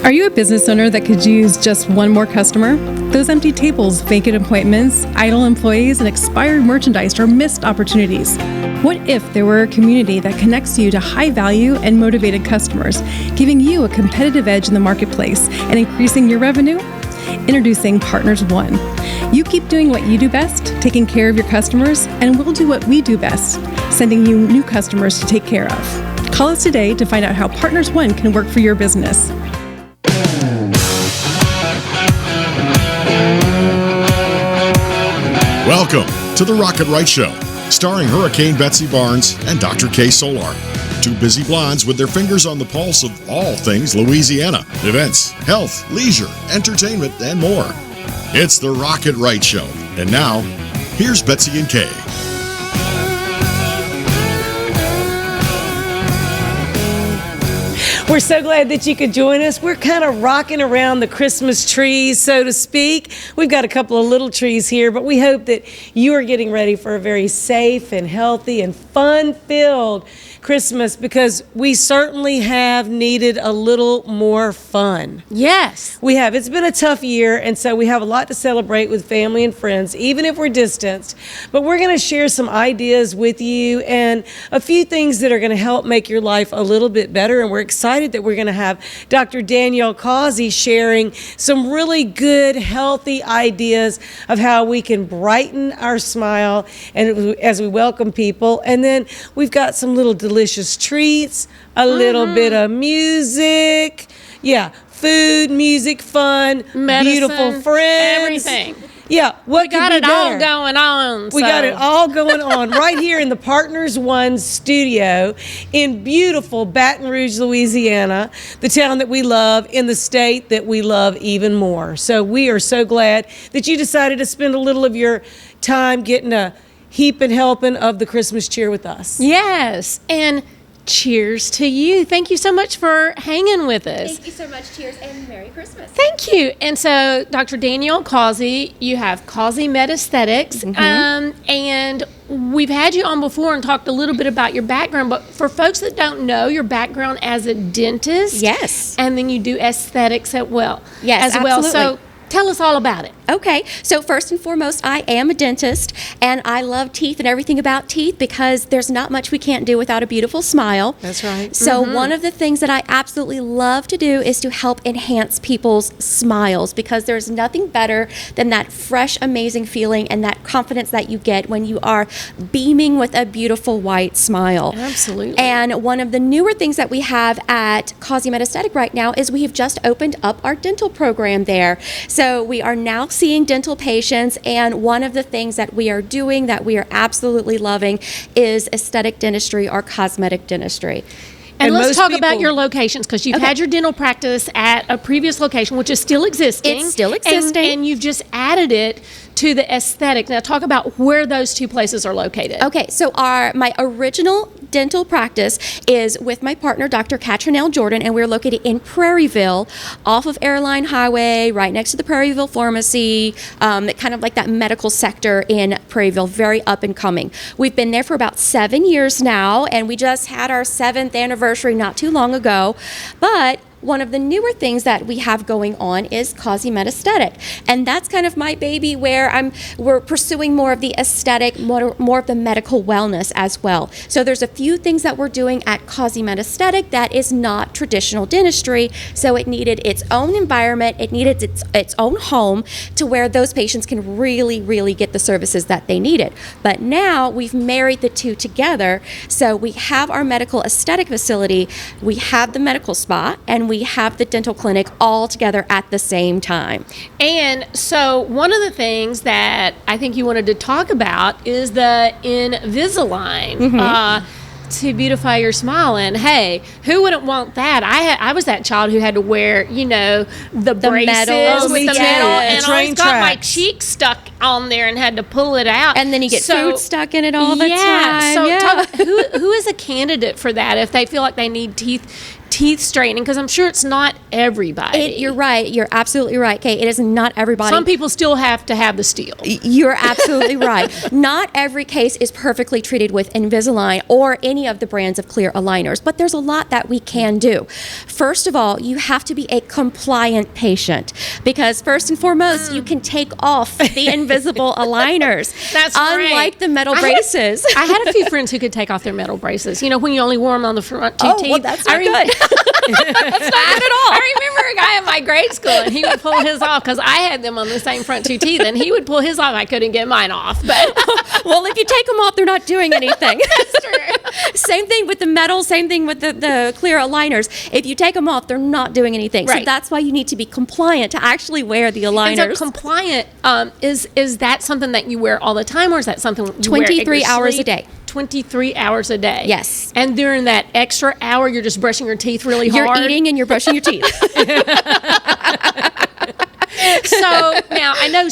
Are you a business owner that could use just one more customer? Those empty tables, vacant appointments, idle employees, and expired merchandise are missed opportunities. What if there were a community that connects you to high-value and motivated customers, giving you a competitive edge in the marketplace and increasing your revenue? Introducing Partners One. You keep doing what you do best, taking care of your customers, and we'll do what we do best, sending you new customers to take care of. Call us today to find out how Partners One can work for your business. Welcome to the Rocket Right Show, starring Hurricane Betsy Barnes and Dr. K. Solar. Two busy blondes with their fingers on the pulse of all things Louisiana. Events, health, leisure, entertainment, and more. It's the Rocket Right Show. And now, here's Betsy and Kay. We're so glad that you could join us. We're kind of rocking around the Christmas trees, so to speak. We've got a couple of little trees here, but we hope that you are getting ready for a very safe and healthy and fun-filled Christmas, because we certainly have needed a little more fun. Yes. We have. It's been a tough year, and so we have a lot to celebrate with family and friends, even if we're distanced. But we're going to share some ideas with you and a few things that are going to help make your life a little bit better. And we're excited that we're going to have Dr. Danielle Causey sharing some really good, healthy ideas of how we can brighten our smile and as we welcome people. And then we've got some little delicious treats, a little bit of music, food, music, fun, medicine, beautiful friends, everything. Yeah, we got it all going on. We got it all going on right here in the Partners One studio in beautiful Baton Rouge, Louisiana, the town that we love, in the state that we love even more. So we are so glad that you decided to spend a little of your time getting a heap and helping of the Christmas cheer with us. Yes, and cheers to you. Thank you so much for hanging with us. Thank you so much. Cheers and Merry Christmas. Thank you. And so, Dr. Danielle Causey, you have Causey Med Aesthetics, and we've had you on before and talked a little bit about your background, but for folks that don't know your background as a dentist, yes, and then you do aesthetics as well. Yes, absolutely. So tell us all about it. Okay, so first and foremost, I am a dentist, and I love teeth and everything about teeth because there's not much we can't do without a beautiful smile. That's right. So one of the things that I absolutely love to do is to help enhance people's smiles, because there's nothing better than that fresh, amazing feeling and that confidence that you get when you are beaming with a beautiful white smile. Absolutely. And one of the newer things that we have at Causey Med Aesthetic right now is we have just opened up our dental program there. So we are now seeing dental patients, and one of the things that we are doing that we are absolutely loving is aesthetic dentistry or cosmetic dentistry. And let's talk about your locations, because you've had your dental practice at a previous location, which is still existing. It's still existing. And you've just added it to the aesthetic. Now talk about where those two places are located. Okay, so my original dental practice is with my partner, Dr. Catronelle Jordan, and we're located in Prairieville, off of Airline Highway, right next to the Prairieville Pharmacy, kind of like that medical sector in Prairieville, very up and coming. We've been there for about 7 years now, and we just had our 7th anniversary not too long ago, but one of the newer things that we have going on is Causey Med Aesthetic, and that's kind of my baby, where we're pursuing more of the aesthetic, more of the medical wellness as well. So there's a few things that we're doing at Causey Med Aesthetic that is not traditional dentistry, so it needed its own environment, it needed its own home to where those patients can really, really get the services that they needed. But now we've married the two together, so we have our medical aesthetic facility, we have the medical spa, and we have the dental clinic all together at the same time. And so one of the things that I think you wanted to talk about is the Invisalign. To beautify your smile. And hey, who wouldn't want that? I was that child who had to wear, the braces metal. with the metal, and I always got my cheek stuck on there and had to pull it out. And then you get food stuck in it all the time. So who is a candidate for that if they feel like they need teeth teeth straightening? Because I'm sure it's not everybody. You're right. You're absolutely right, Kate. It is not everybody. Some people still have to have the steel. You're absolutely right. Not every case is perfectly treated with Invisalign or any of the brands of clear aligners, but there's a lot that we can do. First of all, you have to be a compliant patient because first and foremost, you can take off the invisible aligners. That's unlike right. the metal braces. I had a few friends who could take off their metal braces. You know, when you only wore them on the front two teeth. Well, that's not good. That's not good at all. I remember a guy in my grade school, and he would pull his off because I had them on the same front two teeth, and he would pull his off. I couldn't get mine off. But well, if you take them off, they're not doing anything. That's true. Same thing with the metal, same thing with the clear aligners. If you take them off, they're not doing anything. Right. So that's why you need to be compliant to actually wear the aligners. And so compliant, is that something that you wear all the time, or is that something you wear at your 23 hours a sleep? day. 23 hours a day. Yes. And during that extra hour, you're just brushing your teeth really hard. You're eating and you're brushing your teeth. So now I know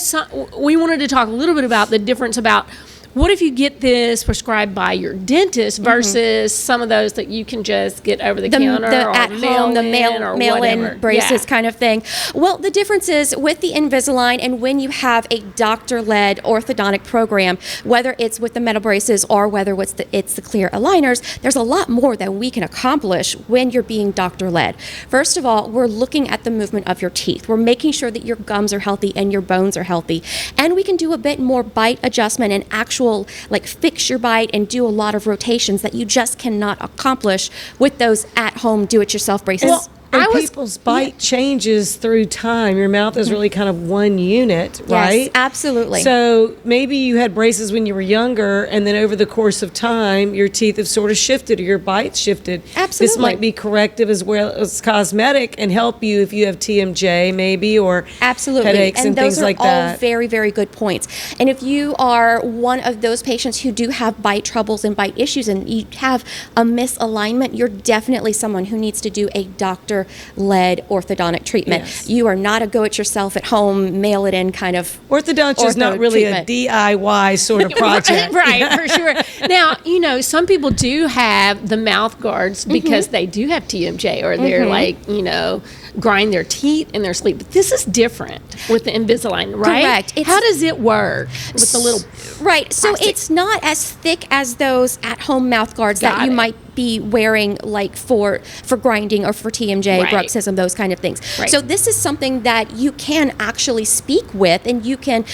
we wanted to talk a little bit about the difference about what if you get this prescribed by your dentist versus some of those that you can just get over the counter or at home, the mail-in braces kind of thing. Well, the difference is with the Invisalign and when you have a doctor-led orthodontic program, whether it's with the metal braces or whether it's the clear aligners, there's a lot more that we can accomplish when you're being doctor-led. First of all, we're looking at the movement of your teeth. We're making sure that your gums are healthy and your bones are healthy. And we can do a bit more bite adjustment and actual like fix your bite and do a lot of rotations that you just cannot accomplish with those at-home do-it-yourself braces. Well, and people's bite changes through time. Your mouth is really kind of one unit, right? Yes, absolutely. So maybe you had braces when you were younger, and then over the course of time, your teeth have sort of shifted or your bite shifted. Absolutely. This might be corrective as well as cosmetic and help you if you have TMJ maybe or absolutely headaches and things like that. Those are all very, very good points. And if you are one of those patients who do have bite troubles and bite issues and you have a misalignment, you're definitely someone who needs to do a doctor-led orthodontic treatment. Yes. You are not a go-it-yourself at home, mail it in kind of orthodontia is not really treatment. a DIY sort of project. Right, for sure. Now, you know, some people do have the mouth guards because they do have TMJ or they're like, you know, grind their teeth in their sleep. But this is different with the Invisalign, right? Correct. How does it work with the little right? So plastic? it's not as thick as those at-home mouth guards that you might be wearing like for grinding or for TMJ, Right. bruxism, those kind of things. Right. So this is something that you can actually speak with, and you can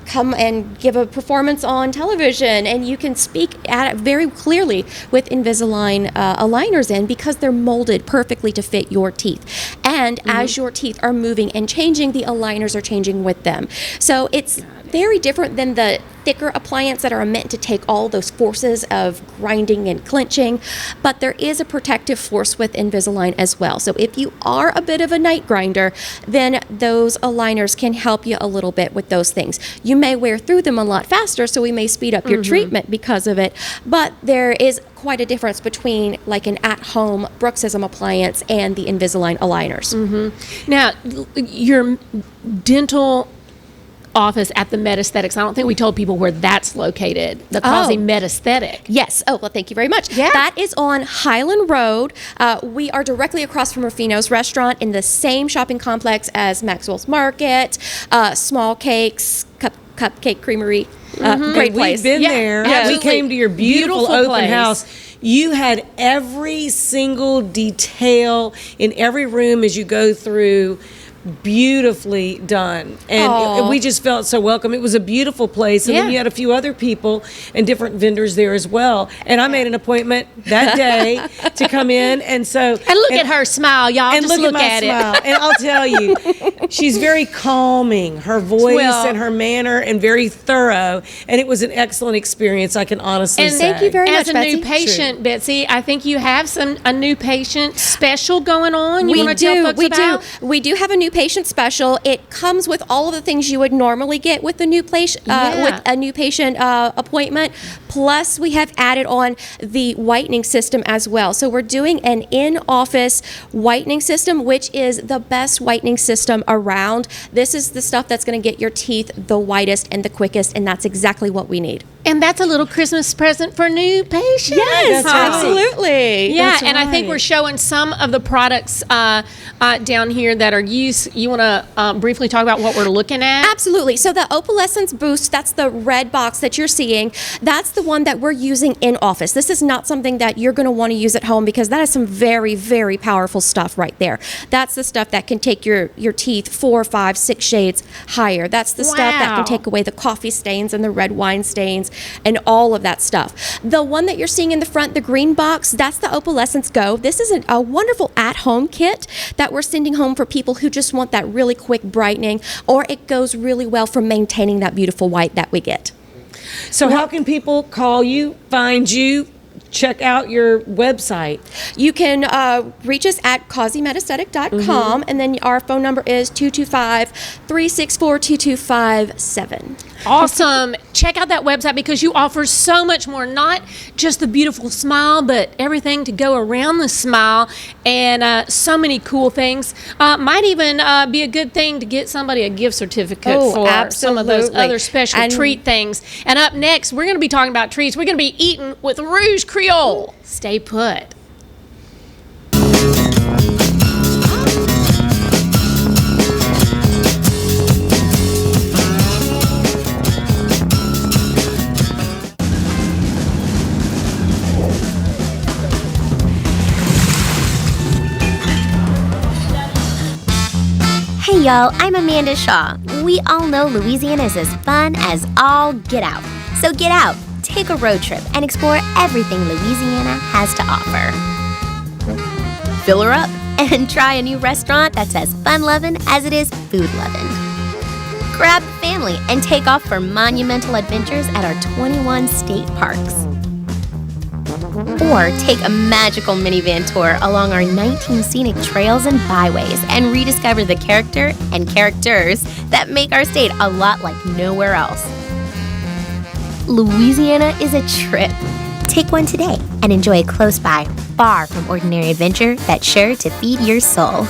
come and give a performance on television, and you can speak at it very clearly with Invisalign aligners in because they're molded perfectly to fit your teeth. And as your teeth are moving and changing, the aligners are changing with them. So it's very different than the thicker appliance that are meant to take all those forces of grinding and clenching, but there is a protective force with Invisalign as well. So if you are a bit of a night grinder, then those aligners can help you a little bit with those things. You may wear through them a lot faster, so we may speed up your treatment because of it, but there is quite a difference between like an at-home bruxism appliance and the Invisalign aligners. Now, your dental office at the Metaesthetics, I don't think we told people where that's located, the Causey Metaesthetic. Yes. Oh, well, thank you very much. Yeah. That is on Highland Road. We are directly across from Rufino's restaurant in the same shopping complex as Maxwell's Market, Small Cakes, Cupcake Creamery. Great place. We've been there. We Absolutely. came to your beautiful Beautiful open place. house. You had every single detail in every room as you go through beautifully done, and we just felt so welcome. It was a beautiful place, and then you had a few other people and different vendors there as well, and I made an appointment that day to come in, and look at her smile, y'all. and Just look at my at smile. it. And I'll tell you, she's very calming, her voice and her manner, and very thorough, and it was an excellent experience, I can honestly say. thank you very As much, a new Betsy. patient, Betsy, I think you have a new patient special going on. You We want to tell folks about? We do have a new patient special. It comes with all of the things you would normally get with a new patient appointment. Plus, we have added on the whitening system as well. So we're doing an in-office whitening system, which is the best whitening system around. This is the stuff that's going to get your teeth the whitest and the quickest, and that's exactly what we need. And that's a little Christmas present for new patients. Yes, absolutely. Yeah, That's and I think right. we're showing some of the products down here that are used. You want to briefly talk about what we're looking at? Absolutely. So the Opalescence Boost, that's the red box that you're seeing. That's the one that we're using in office. This is not something that you're going to want to use at home because that is some very, very powerful stuff right there. That's the stuff that can take your teeth 4, 5, 6 shades higher. That's the stuff that Wow. can take away the coffee stains and the red wine stains and all of that stuff. The one that you're seeing in the front, the green box, that's the Opalescence Go. This is a wonderful at-home kit that we're sending home for people who just want that really quick brightening, or it goes really well for maintaining that beautiful white that we get. So how can people call you, find you, check out your website? You can reach us at CauseyMetaesthetic.com, and then our phone number is 225-364-2257. Awesome. Check out that website because you offer so much more, not just the beautiful smile, but everything to go around the smile and so many cool things. Might even be a good thing to get somebody a gift certificate for some of those absolutely. other special And- treat things. And up next, we're going to be talking about treats. We're going to be eating with Rouj Creole. Stay put. Hey y'all, I'm Amanda Shaw. We all know Louisiana is as fun as all get out. So get out, take a road trip, and explore everything Louisiana has to offer. Fill her up and try a new restaurant that's as fun-loving as it is food-loving. Grab the family and take off for monumental adventures at our 21 state parks. Or take a magical minivan tour along our 19 scenic trails and byways and rediscover the character and characters that make our state a lot like nowhere else. Louisiana is a trip. Take one today and enjoy a close by, far from ordinary adventure that's sure to feed your soul.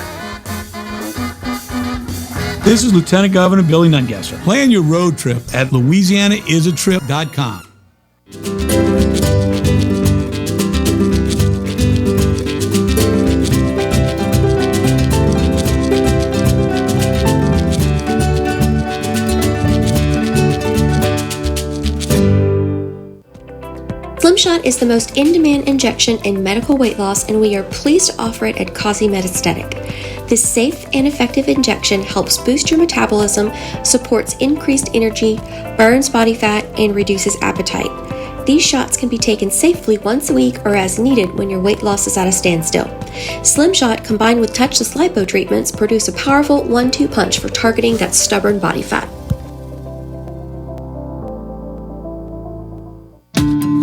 This is Lieutenant Governor Billy Nungesser. Plan your road trip at LouisianaIsATrip.com. Slimshot is the most in-demand injection in medical weight loss, and we are pleased to offer it at Causey Metaesthetic. This safe and effective injection helps boost your metabolism, supports increased energy, burns body fat, and reduces appetite. These shots can be taken safely once a week or as needed when your weight loss is at a standstill. Slimshot combined with touchless lipo treatments produce a powerful 1-2 punch for targeting that stubborn body fat.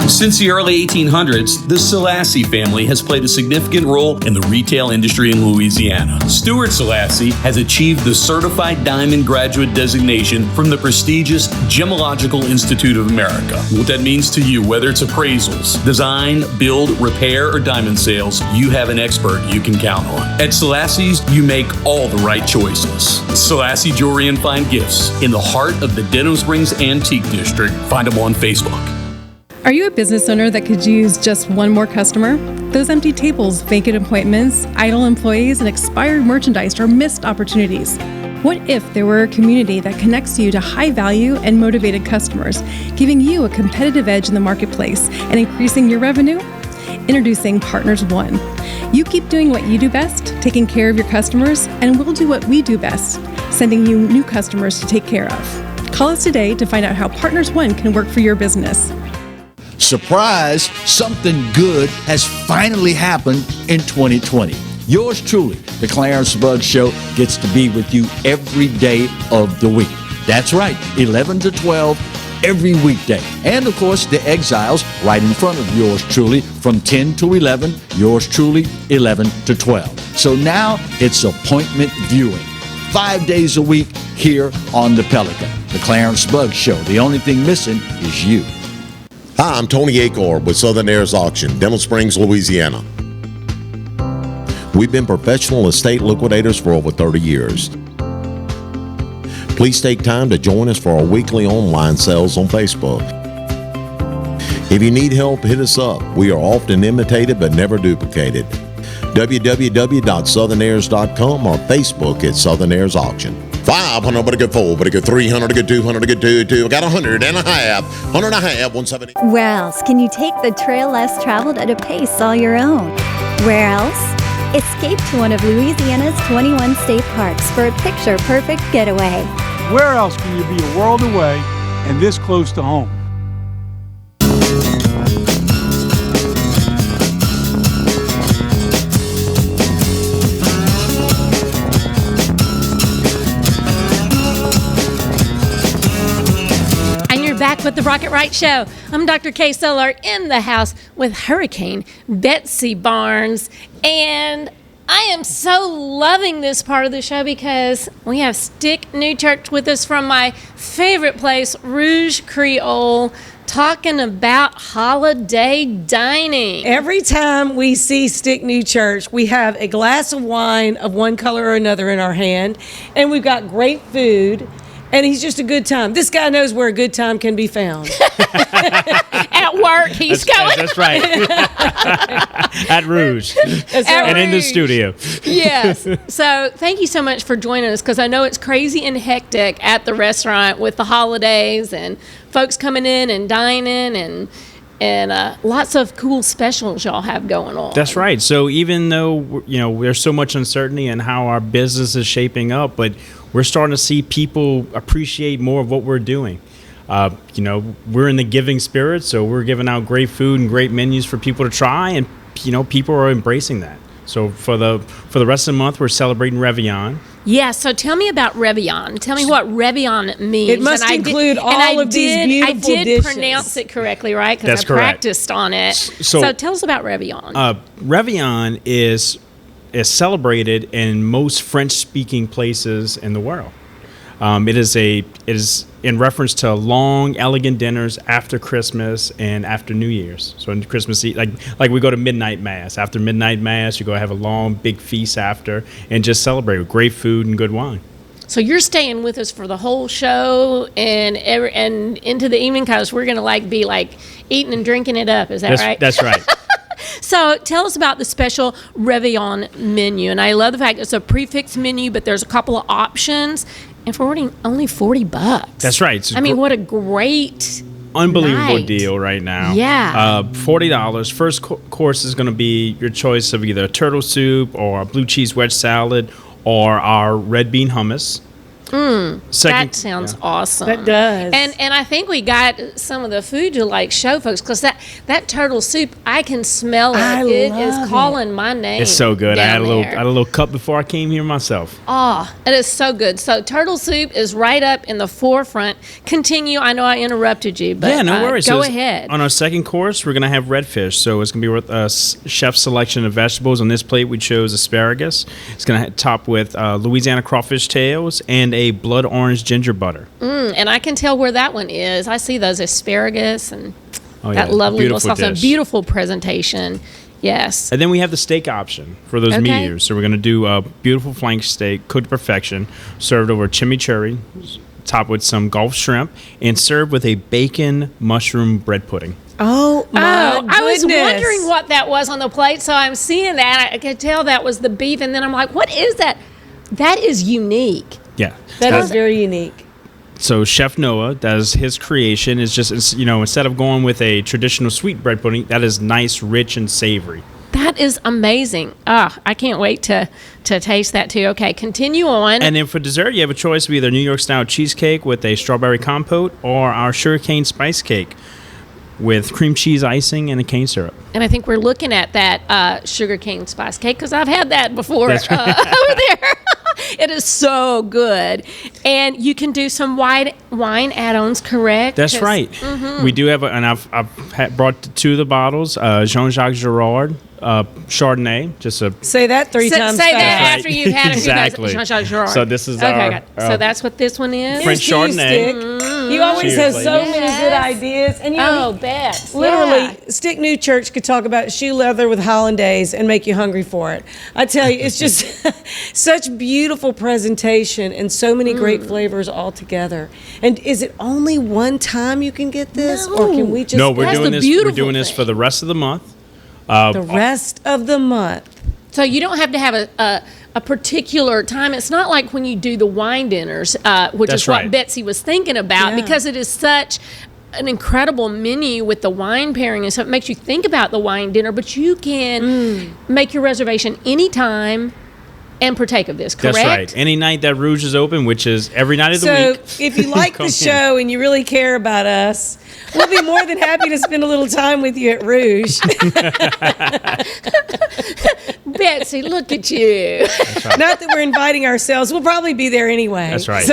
Since the early 1800s, the Selassie family has played a significant role in the retail industry in Louisiana. Stuart Selassie has achieved the Certified Diamond Graduate designation from the prestigious Gemological Institute of America. What that means to you, whether it's appraisals, design, build, repair, or diamond sales, you have an expert you can count on. At Selassie's, you make all the right choices. Selassie Jewelry and Fine Gifts in the heart of the Denham Springs Antique District. Find them on Facebook. Are you a business owner that could use just one more customer? Those empty tables, vacant appointments, idle employees, and expired merchandise are missed opportunities. What if there were a community that connects you to high-value and motivated customers, giving you a competitive edge in the marketplace and increasing your revenue? Introducing Partners One. You keep doing what you do best, taking care of your customers, and we'll do what we do best, sending you new customers to take care of. Call us today to find out how Partners One can work for your business. Surprise, something good has finally happened in 2020. Yours truly, the Clarence Bugg Show, gets to be with you every day of the week. That's right, 11 to 12 every weekday. And of course, the Exiles right in front of yours truly from 10 to 11, yours truly 11 to 12. So now it's appointment viewing. 5 days a week here on the Pelican. The Clarence Bugg Show. The only thing missing is you. Hi, I'm Tony Acor with Southern Heirs Auction, Denham Springs, Louisiana. We've been professional estate liquidators for over 30 years. Please take time to join us for our weekly online sales on Facebook. If you need help, hit us up. We are often imitated but never duplicated. www.southernairs.com or Facebook at Southern Airs Auction. 500, but a good 4, but a good 300, a good 200, a good 2. I got 100 and a half, 170. Where else can you take the trail less traveled at a pace all your own? Where else? Escape to one of Louisiana's 21 state parks for a picture-perfect getaway. Where else can you be a world away and this close to home? Back with the Rocket Right Show. I'm Dr. Kay Solar in the house with Hurricane Betsy Barnes. And I am so loving this part of the show because we have Stick Newchurch with us from my favorite place, Rouj Creole, talking about holiday dining. Every time we see Stick Newchurch, we have a glass of wine of one color or another in our hand, and we've got great food. And he's just a good time. This guy knows where a good time can be found. At work, he's going. That's right. At Rouj. And in the studio. Yes. So thank you so much for joining us, because I know it's crazy and hectic at the restaurant with the holidays and folks coming in and dining and lots of cool specials y'all have going on. That's right. So even though there's so much uncertainty in how our business is shaping up, but we're starting to see people appreciate more of what we're doing. We're in the giving spirit, so we're giving out great food and great menus for people to try, and people are embracing that. So for the rest of the month, we're celebrating Reveillon. Yeah, so tell me about Reveillon. Tell me what Reveillon means. It must include all of these beautiful dishes. I did pronounce it correctly, right? Because I practiced on it. So tell us about Reveillon. Reveillon is celebrated in most French-speaking places in the world. It is in reference to long, elegant dinners after Christmas and after New Year's. So in Christmas Eve, like we go to midnight mass. After midnight mass, you go have a long, big feast after, and just celebrate with great food and good wine. So you're staying with us for the whole show and into the evening, because we're gonna be eating and drinking it up. Is that right? That's right. So tell us about the special Reveillon menu. And I love the fact it's a prefix menu, but there's a couple of options. And for only $40. That's right. What a great, unbelievable night. Deal right now. Yeah. $40. First course is going to be your choice of either turtle soup or a blue cheese wedge salad or our red bean hummus. That sounds awesome. That does. And I think we got some of the food to show folks, because that turtle soup, I can smell it. It is calling my name. It's so good. I had a there. little cup before I came here myself. Oh, it is so good. So turtle soup is right up in the forefront. Continue. I know I interrupted you, but yeah, no worries. Go ahead. On our second course, we're going to have redfish. So it's going to be with a chef's selection of vegetables. On this plate, we chose asparagus. It's going to top with Louisiana crawfish tails and a blood orange ginger butter. And I can tell where that one is. I see those asparagus and that yeah, lovely little sauce. dish. Beautiful presentation. Yes. And then we have the steak option for those meals. So we're going to do a beautiful flank steak, cooked to perfection, served over chimichurri, topped with some Gulf shrimp, and served with a bacon mushroom bread pudding. Oh, my goodness. I was wondering what that was on the plate, so I'm seeing that. I could tell that was the beef, and then I'm like, what is that? That is unique. Yeah. That is very unique. So Chef Noah, that is his creation. Is just, instead of going with a traditional sweet bread pudding, that is nice, rich, and savory. That is amazing. I can't wait to taste that too. Okay, continue on. And then for dessert, you have a choice of either New York style cheesecake with a strawberry compote or our sugarcane spice cake with cream cheese icing and a cane syrup. And I think we're looking at that sugarcane spice cake, because I've had that before That's right. over there. It is so good. And you can do some wine add-ons, correct? That's right. We do have, and I've brought two of the bottles, Jean-Jacques Girard Chardonnay, just a Say that three times Say fast. that after you've had a few exactly. Sure. So this is okay, our got it. So that's what this one is. French Here's to you, Chardonnay. Stick. You always have so many good ideas, and you know, bet. literally, Stick Newchurch could talk about shoe leather with hollandaise and make you hungry for it. I tell you, it's just such beautiful presentation and so many great flavors all together. And is it only one time you can get this, or can we just? No, we're That's doing the this. We're beautiful doing this thing. for the rest of the month. the rest of the month. So you don't have to have a particular time. It's not like when you do the wine dinners, which That's is what right. Betsy was thinking about, Yeah. because it is such an incredible menu with the wine pairing and stuff. It makes you think about the wine dinner, but you can make your reservation anytime and partake of this, correct? That's right. Any night that Rouj is open, which is every night of the So week. if you like Come the show and you really care about us, we'll be more than happy to spend a little time with you at Rouge. Betsy, look at you. Not that we're inviting ourselves. We'll probably be there anyway. That's right.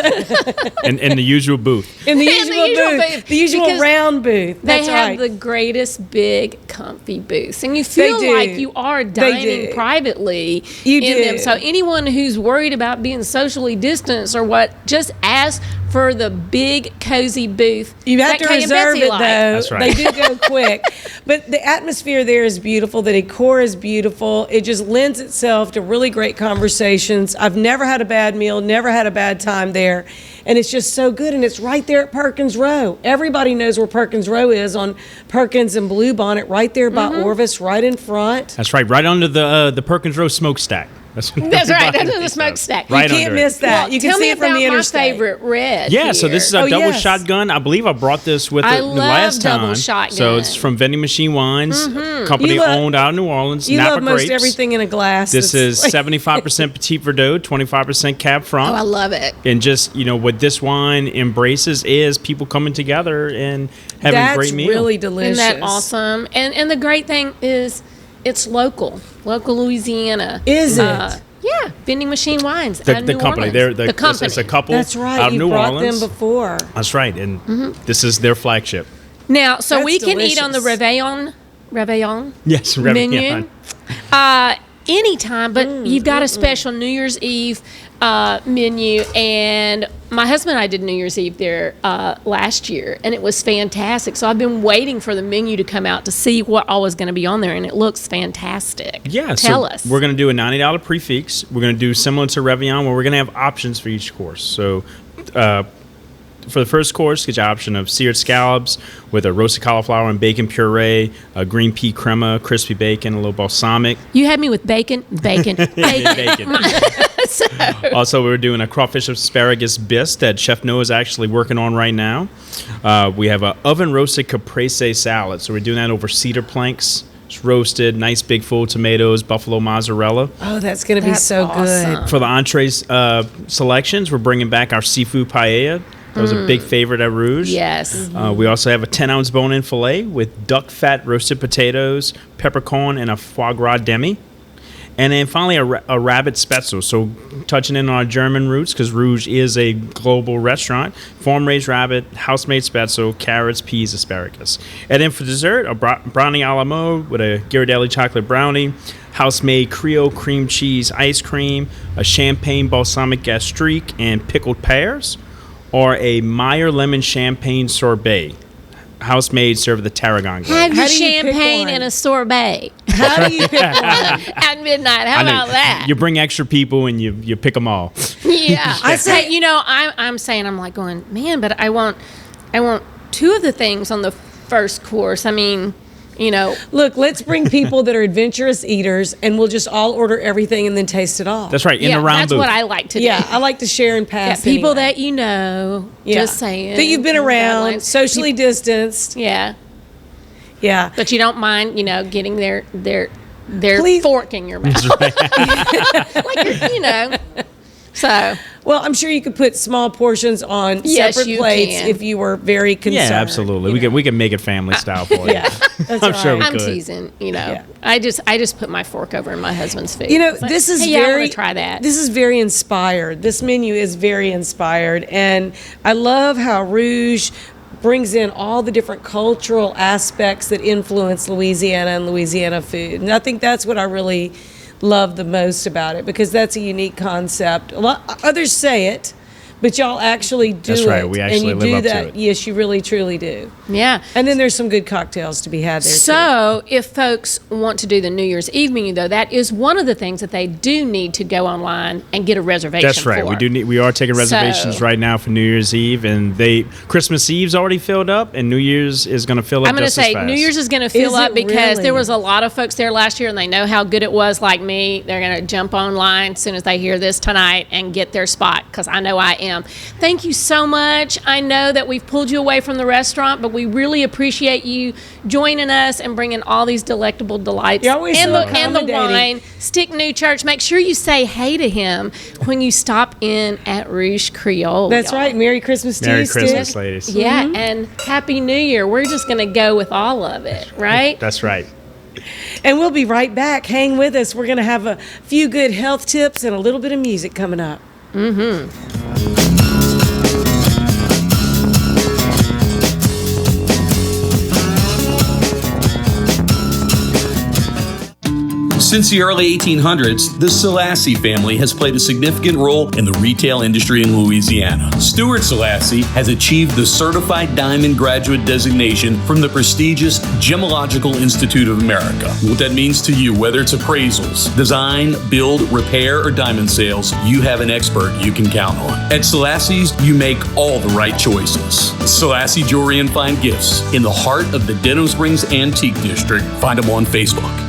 In the usual booth. In the In usual, booth. The usual because round booth. They That's have right. the greatest big comfy booths, and you feel do. like you are dining do. privately You in do. them. So anyone who's worried about being socially distanced or what, just ask for the big cozy booth. You have that to Kay and reserve Betsy it, like. though. That's right. They do go quick. But the atmosphere there is beautiful. The decor is beautiful. It just lends itself to really great conversations. I've never had a bad meal, never had a bad time there. And it's just so good. And it's right there at Perkins-Our. Everybody knows where Perkins-Our is, on Perkins and Bluebonnet, right there by Orvis, right in front. That's right. Right under the Perkins-Our smokestack. That's That's right, everybody under the knows. smokestack. Right You can't under it. miss that. Well, You can tell see me it from about the my interstate. favorite red. Yeah, so this is a Oh, double yes. shotgun. I believe I brought this with I the love last time. double So shotgun. it's from Vending Machine Wines, company You love- owned out of New Orleans. You Napa love most grapes. everything in a glass. This that's is like- 75% Petit Verdot, 25% Cab Franc. Oh, I love it. And just, what this wine embraces is people coming together and having a That's great meal. really delicious. Isn't that awesome? And the great thing is it's local Louisiana. Is it? Yeah, Vending Machine Wines. The, out of the New company. Orleans. They're the company. It's a couple That's right. out of You New brought Orleans. them before. That's right. And this is their flagship. Now, so That's we can eat on the delicious. Reveillon Yes, menu Reveillon. anytime, but you've got a special New Year's Eve menu. And my husband and I did New Year's Eve there last year, and it was fantastic. So I've been waiting for the menu to come out to see what all was going to be on there, and it looks fantastic. Yeah, Tell so us. We're going to do a $90 prefix. We're going to do similar to Reveillon, where we're going to have options for each course. So for the first course, get your option of seared scallops with a roasted cauliflower and bacon puree, a green pea crema, crispy bacon, a little balsamic. You had me with bacon. Bacon. Also, we're doing a crawfish asparagus bisque that Chef Noah is actually working on right now. We have an oven roasted caprese salad. So we're doing that over cedar planks. It's roasted, nice big full tomatoes, buffalo mozzarella. Oh, that's going to be so good. For the entrees selections, we're bringing back our seafood paella. That was a big favorite at Rouge. Yes. We also have a 10-ounce bone-in filet with duck fat roasted potatoes, peppercorn, and a foie gras demi. And then finally, a rabbit spätzle. So touching in on our German roots, because Rouge is a global restaurant. Farm-raised rabbit, house-made spätzle, carrots, peas, asparagus. And then for dessert, a brownie a la mode with a Ghirardelli chocolate brownie, house-made Creole cream cheese ice cream, a champagne balsamic gastrique, and pickled pears, or a Meyer lemon champagne sorbet. House-made, served with the tarragon glaze. Have your How do you pick champagne one? and a sorbet How do you pick one? at midnight. How I know, about that? You bring extra people and you pick them all. Yeah. I say- I'm saying, I'm like going, man, but I want two of the things on the first course. I mean, Look, let's bring people that are adventurous eaters, and we'll just all order everything and then taste it all. That's right, in the round that's booth. what I like to do. Yeah, I like to share and pass. People anyway. that you know, Yeah. just saying. that you've been around, Guidelines. socially distanced. Yeah. Yeah. But you don't mind, getting their Please. fork in your mouth. So, Well, I'm sure you could put small portions on Yes, separate you plates can. if you were very concerned. Yeah, absolutely. We can make it family style for you. Yeah, that's I'm sure we I'm could. teasing, Yeah. I just put my fork over in my husband's food. It's like, This is hey, I very. want to try that. This is very inspired. This menu is very inspired, and I love how Rouge brings in all the different cultural aspects that influence Louisiana and Louisiana food. And I think that's what I really love the most about it, because that's a unique concept. Others say it, but y'all actually do it. That's right. We actually and you live do up that. to it. Yes, you really, truly do. Yeah. And then there's some good cocktails to be had there, too. So, if folks want to do the New Year's Eve menu, though, that is one of the things that they do need to go online and get a reservation. That's right. for. We are taking reservations So- right now for New Year's Eve, and Christmas Eve's already filled up, and New Year's is going to fill up. I'm going to just as say fast. New Year's is going to fill Is up it because really? there was a lot of folks there last year, and they know how good it was. Like me, they're going to jump online as soon as they hear this tonight and get their spot, because I know I am. Thank you so much. I know that we've pulled you away from the restaurant, but we really appreciate you joining us and bringing all these delectable delights You're always and so the accommodating. wine. Stick Newchurch. Make sure you say hey to him when you stop in at Rouj Creole. That's y'all. right. Merry Christmas to Merry you, Christmas, Stick. ladies. Yeah, and Happy New Year. We're just going to go with all of it, right? That's right. And we'll be right back. Hang with us. We're going to have a few good health tips and a little bit of music coming up. Since the early 1800s, the Selassie family has played a significant role in the retail industry in Louisiana. Stuart Selassie has achieved the Certified Diamond Graduate designation from the prestigious Gemological Institute of America. What that means to you, whether it's appraisals, design, build, repair, or diamond sales, you have an expert you can count on. At Selassie's, you make all the right choices. Selassie Jewelry and Fine Gifts in the heart of the Denham Springs Antique District. Find them on Facebook.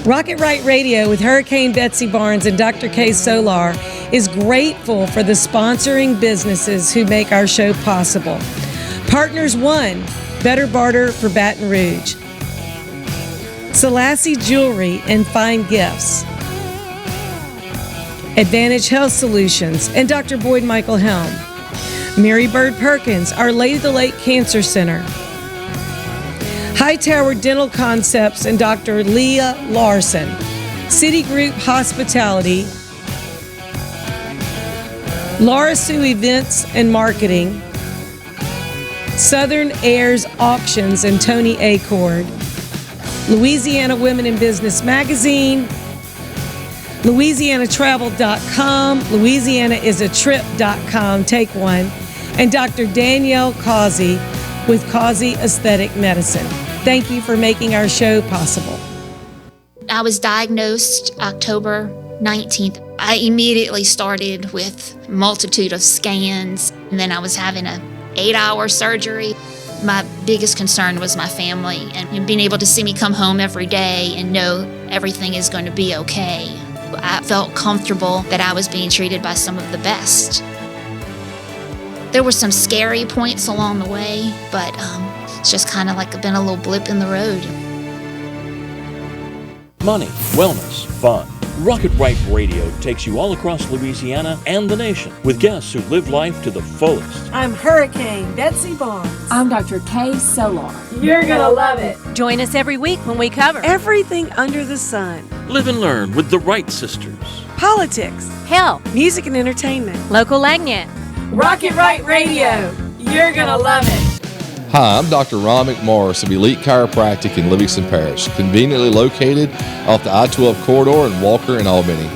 Rocket Right Radio with Hurricane Betsy Barnes and Dr. K. Solar is grateful for the sponsoring businesses who make our show possible. Partners One, Better Barter for Baton Rouge. Selassie Jewelry and Fine Gifts. Advantage Health Solutions and Dr. Boyd Michael Helm. Mary Bird Perkins, Our Lady of the Lake Cancer Center. Hightower Dental Concepts and Dr. Leah Larson. Citigroup Hospitality. Laura Sue Events and Marketing. Southern Airs Auctions and Tony Acord. Louisiana Women in Business Magazine. LouisianaTravel.com. LouisianaIsATrip.com. Take one. And Dr. Danielle Causey with Causey Aesthetic Medicine. Thank you for making our show possible. I was diagnosed October 19th. I immediately started with a multitude of scans, and then I was having an 8-hour surgery. My biggest concern was my family and being able to see me come home every day and know everything is going to be okay. I felt comfortable that I was being treated by some of the best. There were some scary points along the way, but it's just kind of like been a little blip in the road. Money, wellness, fun. Rocket Right Radio takes you all across Louisiana and the nation with guests who live life to the fullest. I'm Hurricane Betsy Barnes. I'm Dr. K. Solar. You're gonna love it. Join us every week when we cover Everything under the sun. Live and learn with the Wright sisters. Politics. health, Music and entertainment. local agnet. Rocket Right Radio. You're gonna love it. Hi, I'm Dr. Ron McMorris of Elite Chiropractic in Livingston Parish, conveniently located off the I-12 corridor in Walker and Albany.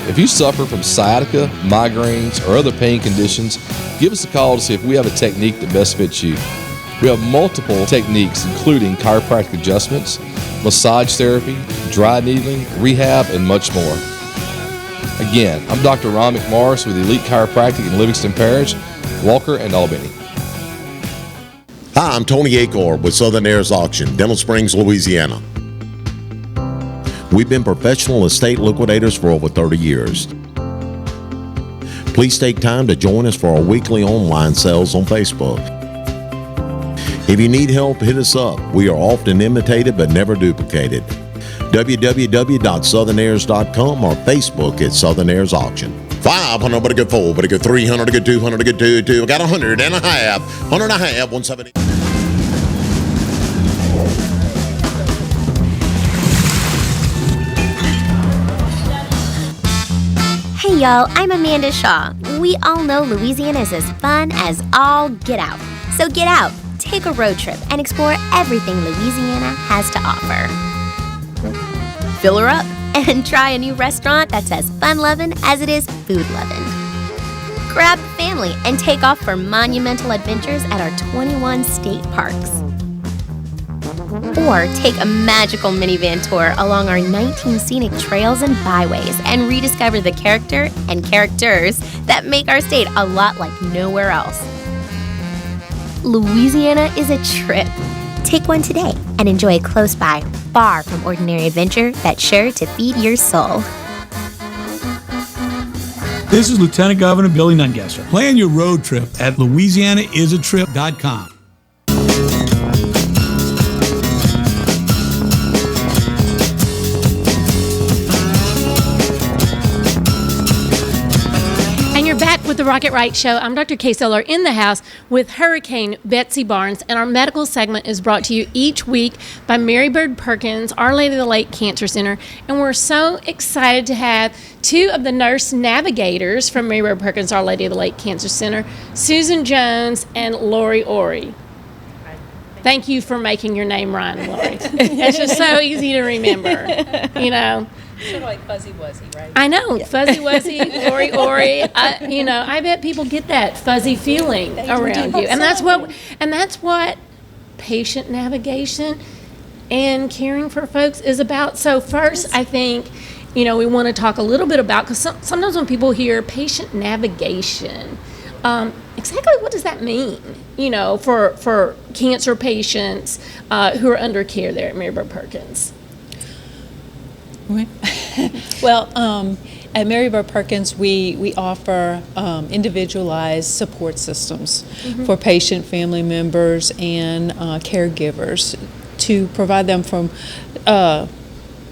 If you suffer from sciatica, migraines, or other pain conditions, give us a call to see if we have a technique that best fits you. We have multiple techniques, including chiropractic adjustments, massage therapy, dry needling, rehab, and much more. Again, I'm Dr. Ron McMorris with Elite Chiropractic in Livingston Parish, Walker, and Albany. Hi, I'm Tony Acor with Southern Airs Auction, Denham Springs, Louisiana. We've been professional estate liquidators for over 30 years. Please take time to join us for our weekly online sales on Facebook. If you need help, hit us up. We are often imitated but never duplicated. www.southernairs.com or Facebook at Southern Airs Auction. 500, but a good 4, but a good 300, a good 200, a good 2. I got 100 and a half, 100 and a half, 170. Hey y'all, I'm Amanda Shaw. We all know Louisiana is as fun as all get out. So get out, take a road trip, and explore everything Louisiana has to offer. Fill her up and try a new restaurant that's as fun-loving as it is food-loving. Grab the family and take off for monumental adventures at our 21 state parks. Or take a magical minivan tour along our 19 scenic trails and byways and rediscover the character and characters that make our state a lot like nowhere else. Louisiana is a trip. Take one today and enjoy a close by, far from ordinary adventure that's sure to feed your soul. This is Lieutenant Governor Billy Nungesser. Plan your road trip at LouisianaIsATrip.com. With the Rocket Right Show, I'm Dr. Kay Solar in the house with Hurricane Betsy Barnes, and our medical segment is brought to you each week by Mary Bird Perkins, Our Lady of the Lake Cancer Center, and we're so excited to have two of the nurse navigators from Mary Bird Perkins, Our Lady of the Lake Cancer Center, Susan Jones and Lori Ori. Thank you for making your name rhyme, Lori. It's just so easy to remember, you know. Sort of like Fuzzy Wuzzy, right? I know, yeah. Fuzzy Wuzzy, Lori Ori. I bet people get that fuzzy feeling around you, and that's what patient navigation and caring for folks is about. So first, I think, we want to talk a little bit about, because sometimes when people hear patient navigation, exactly what does that mean? For cancer patients who are under care there at Mary Bird Perkins. Well, at Mary Bird Perkins, we offer individualized support systems for patient, family members, and caregivers to provide them from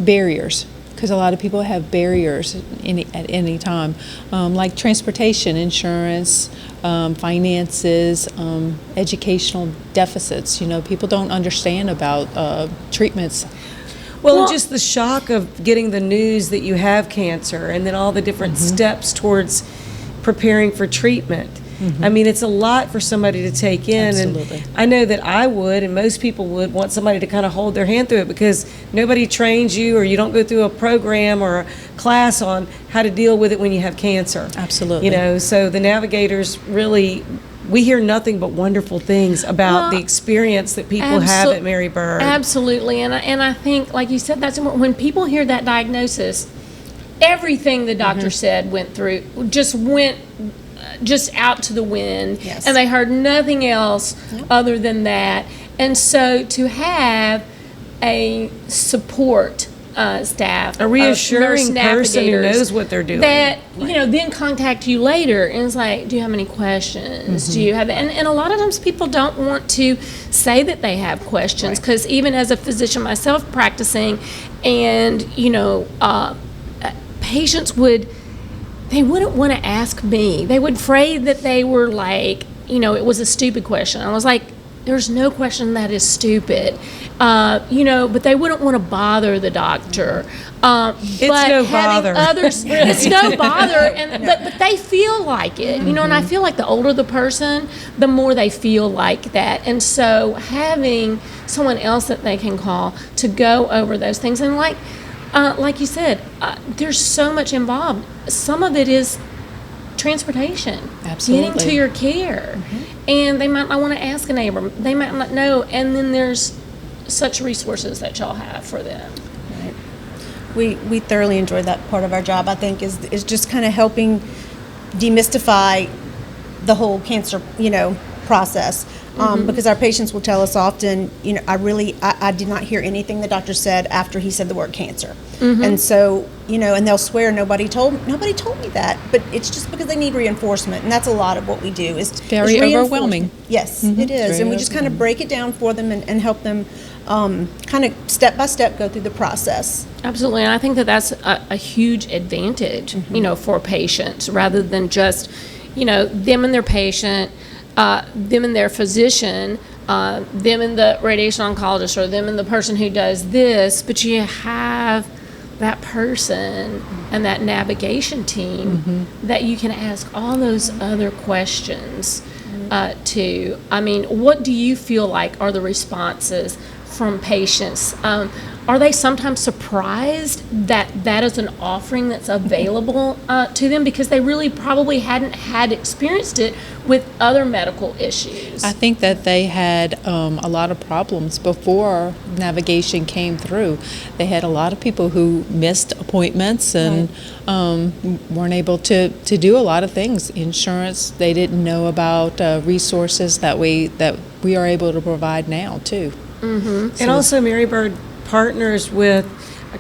barriers, because a lot of people have barriers at any time, like transportation, insurance, finances, educational deficits. People don't understand about treatments. Well, just the shock of getting the news that you have cancer, and then all the different steps towards preparing for treatment. I mean, it's a lot for somebody to take in. Absolutely. And I know that I would, and most people would, want somebody to kind of hold their hand through it, because nobody trains you, or you don't go through a program or a class on how to deal with it when you have cancer. Absolutely. So the Navigators really, we hear nothing but wonderful things about the experience that people have at Mary Bird. Absolutely, and I think, like you said, that's important. When people hear that diagnosis, everything the doctor said went out to the wind, and they heard nothing else other than that. And so to have a support staff, a reassuring person who navigators knows what they're doing, that then contact you later and it's like, do you have any questions? Do you have, and a lot of times people don't want to say that they have questions, because even as a physician myself practicing, and patients wouldn't want to ask me. They would afraid that they were like, it was a stupid question. I was like, there's no question that is stupid, but they wouldn't want to bother the doctor. It's no bother. It's no bother, but they feel like it, and I feel like the older the person, the more they feel like that. And so having someone else that they can call to go over those things, and like you said, there's so much involved. Some of it is transportation, getting to your care, and they might not want to ask a neighbor, they might not know, and then there's such resources that y'all have for them. We thoroughly enjoyed that part of our job. I think is just kind of helping demystify the whole cancer process, because our patients will tell us often, I did not hear anything the doctor said after he said the word cancer, and so and they'll swear nobody told me that, but it's just because they need reinforcement, and that's a lot of what we do. Is very overwhelming. Yes, it is, and we just kind of break it down for them and help them kind of step by step go through the process. Absolutely, and I think that's a huge advantage, for patients, rather than just them and their patient, them and their physician, them and the radiation oncologist, or them and the person who does this, but you have that person and that navigation team that you can ask all those other questions to. I mean, what do you feel like are the responses from patients? Are they sometimes surprised that that is an offering that's available to them because they really probably hadn't had experienced it with other medical issues? I think that they had a lot of problems before navigation came through. They had a lot of people who missed appointments and weren't able to do a lot of things. Insurance, they didn't know about resources that we are able to provide now too. And also Mary Bird partners with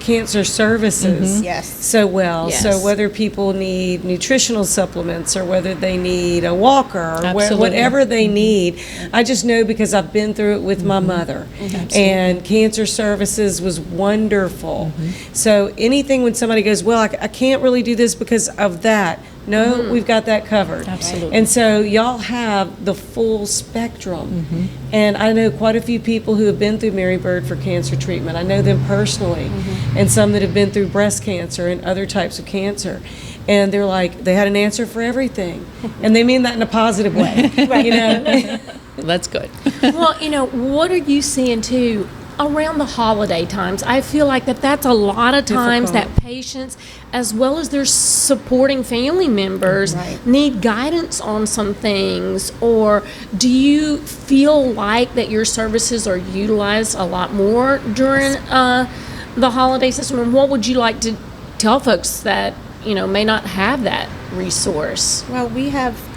cancer services so well. Yes. So whether people need nutritional supplements or whether they need a walker or whatever they need, I just know because I've been through it with my mother. And cancer services was wonderful. So anything when somebody goes, well, I can't really do this because of that. No, we've got that covered. Absolutely. And so y'all have the full spectrum. And I know quite a few people who have been through Mary Bird for cancer treatment. I know them personally, and some that have been through breast cancer and other types of cancer. And they're like, they had an answer for everything. And they mean that in a positive way. You know? That's good. Well, you know, what are you seeing too around the holiday times? I feel like that's a lot of times that patients, as well as their supporting family members, need guidance on some things. Or do you feel like that your services are utilized a lot more during the holiday season? And what would you like to tell folks that, you know, may not have that resource? Well, we have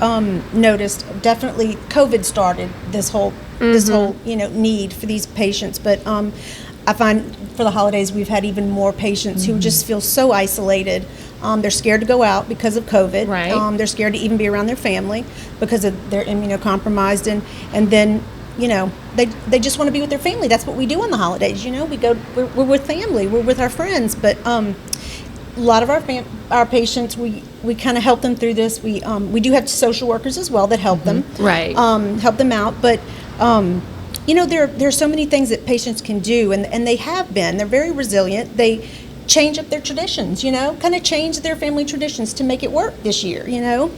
noticed definitely COVID started this whole need for these patients, but I find for the holidays we've had even more patients who just feel so isolated. They're scared to go out because of COVID. They're scared to even be around their family because they're immunocompromised, and then they just want to be with their family. That's what we do on the holidays. You know, we're with family, we're with our friends, but a lot of our patients, we kind of help them through this. We do have social workers as well that help them, help them out. But there are so many things that patients can do, and they have been. They're very resilient. They change up their traditions, kind of change their family traditions to make it work this year, Email,